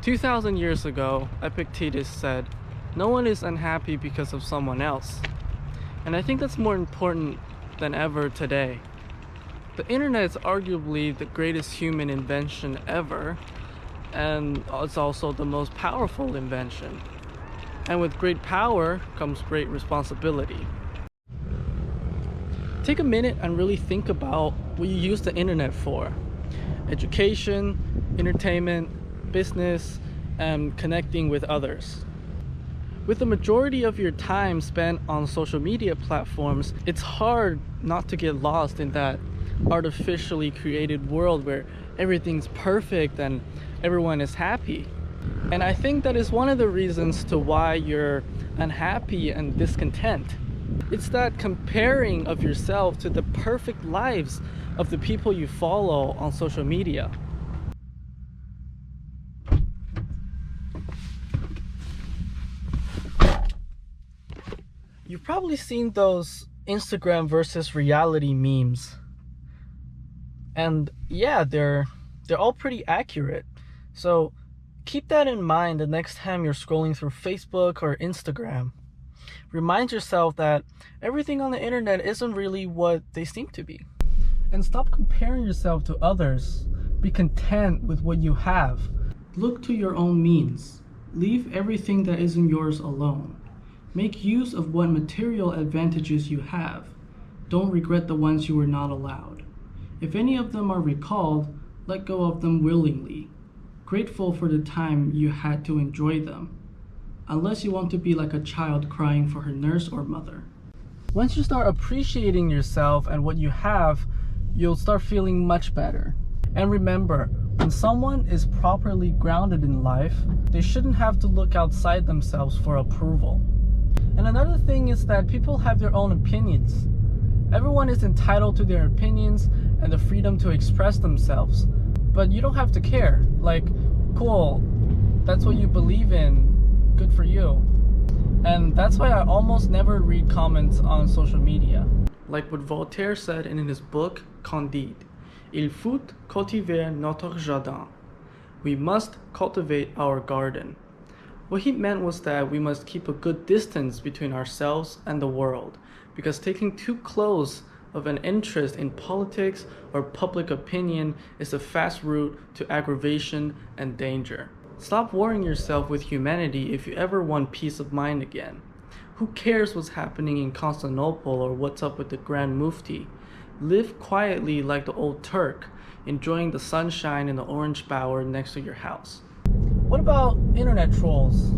2,000 years ago, Epictetus said, "No one is unhappy because of someone else." And I think that's more important than ever today. The internet is arguably the greatest human invention ever, and it's also the most powerful invention. And with great power comes great responsibility. Take a minute and really think about what you use the internet for. Education, entertainment, business, and connecting with others. With the majority of your time spent on social media platforms, it's hard not to get lost in that artificially created world where everything's perfect and everyone is happy. And I think that is one of the reasons to why you're unhappy and discontent. It's that comparing of yourself to the perfect lives of the people you follow on social media. You've probably seen those Instagram versus reality memes. And yeah, they're all pretty accurate. So keep that in mind the next time you're scrolling through Facebook or Instagram. Remind yourself that everything on the internet isn't really what they seem to be. And stop comparing yourself to others. Be content with what you have. Look to your own means. Leave everything that isn't yours alone. Make use of what material advantages you have. Don't regret the ones you were not allowed. If any of them are recalled, let go of them willingly, grateful for the time you had to enjoy them, unless you want to be like a child crying for her nurse or mother. Once you start appreciating yourself and what you have, you'll start feeling much better. And remember, when someone is properly grounded in life, they shouldn't have to look outside themselves for approval. And another thing is that people have their own opinions. Everyone is entitled to their opinions and the freedom to express themselves. But you don't have to care. Like, cool, that's what you believe in, good for you. And that's why I almost never read comments on social media. Like what Voltaire said in his book, Candide, "Il faut cultiver notre jardin." We must cultivate our garden. What he meant was that we must keep a good distance between ourselves and the world, because taking too close of an interest in politics or public opinion is a fast route to aggravation and danger. Stop worrying yourself with humanity if you ever want peace of mind again. Who cares what's happening in Constantinople or what's up with the Grand Mufti? Live quietly like the old Turk, enjoying the sunshine in the orange bower next to your house. What about internet trolls?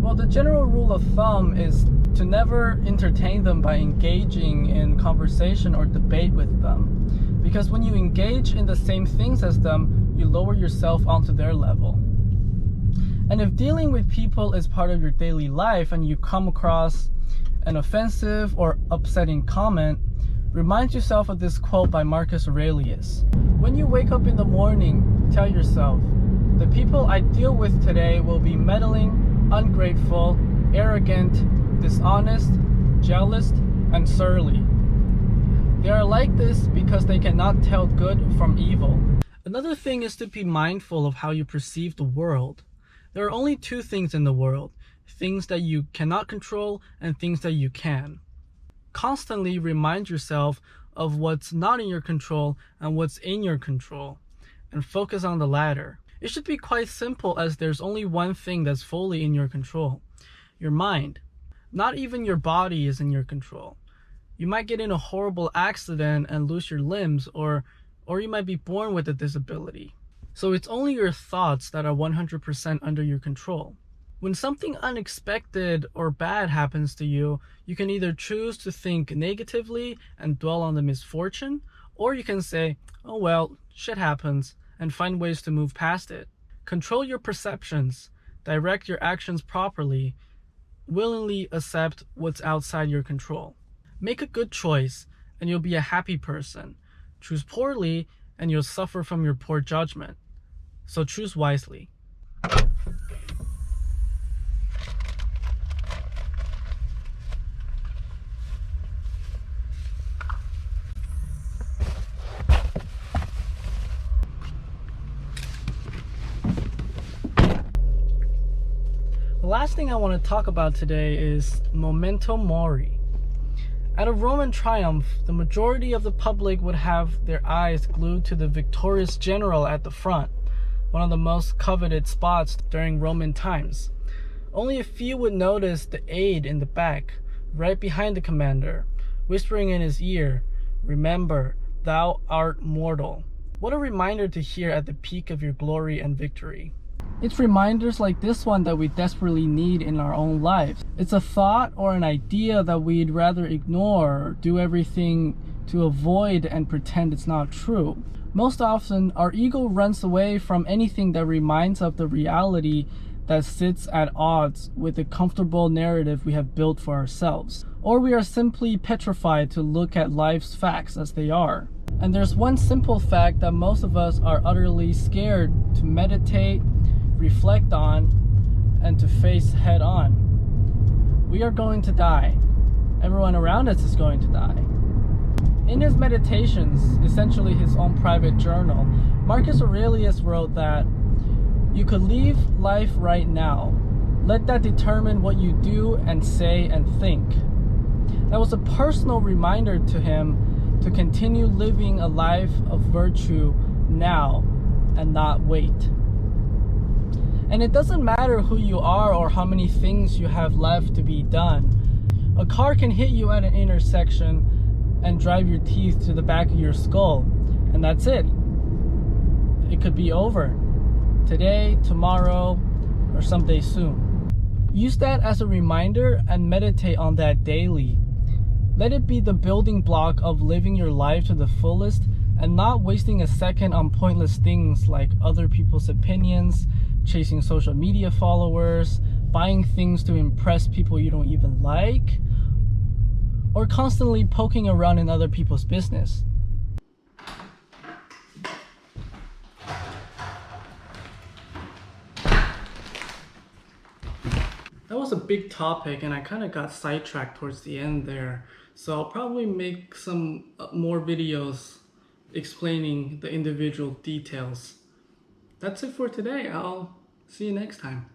Well, the general rule of thumb is to never entertain them by engaging in conversation or debate with them. Because when you engage in the same things as them, you lower yourself onto their level. And if dealing with people is part of your daily life and you come across an offensive or upsetting comment, remind yourself of this quote by Marcus Aurelius. When you wake up in the morning, tell yourself, the people I deal with today will be meddling, ungrateful, arrogant, dishonest, jealous, and surly. They are like this because they cannot tell good from evil. Another thing is to be mindful of how you perceive the world. There are only two things in the world, things that you cannot control and things that you can. Constantly remind yourself of what's not in your control and what's in your control, and focus on the latter. It should be quite simple, as there's only one thing that's fully in your control: your mind. Not even your body is in your control. You might get in a horrible accident and lose your limbs, or you might be born with a disability. So it's only your thoughts that are 100% under your control. When something unexpected or bad happens to you, you can either choose to think negatively and dwell on the misfortune, or you can say, oh well, shit happens, and find ways to move past it. Control your perceptions, direct your actions properly, willingly accept what's outside your control. Make a good choice, and you'll be a happy person. Choose poorly, and you'll suffer from your poor judgment. So choose wisely. The last thing I want to talk about today is memento mori. At a Roman triumph, the majority of the public would have their eyes glued to the victorious general at the front, one of the most coveted spots during Roman times. Only a few would notice the aide in the back, right behind the commander, whispering in his ear, "Remember, thou art mortal." What a reminder to hear at the peak of your glory and victory. It's reminders like this one that we desperately need in our own lives. It's a thought or an idea that we'd rather ignore or do everything to avoid and pretend it's not true. Most often, our ego runs away from anything that reminds of the reality that sits at odds with the comfortable narrative we have built for ourselves. Or we are simply petrified to look at life's facts as they are. And there's one simple fact that most of us are utterly scared to meditate, reflect on, and to face head on. We are going to die. Everyone around us is going to die. In his Meditations, essentially his own private journal, Marcus Aurelius wrote that you could leave life right now. Let that determine what you do and say and think. That was a personal reminder to him to continue living a life of virtue now and not wait. And it doesn't matter who you are or how many things you have left to be done. A car can hit you at an intersection and drive your teeth to the back of your skull, and that's it. It could be over today, tomorrow, or someday soon. Use that as a reminder and meditate on that daily. Let it be the building block of living your life to the fullest and not wasting a second on pointless things like other people's opinions, chasing social media followers, buying things to impress people you don't even like, or constantly poking around in other people's business. That was a big topic and I kind of got sidetracked towards the end there. So I'll probably make some more videos explaining the individual details. That's it for today. I'll see you next time.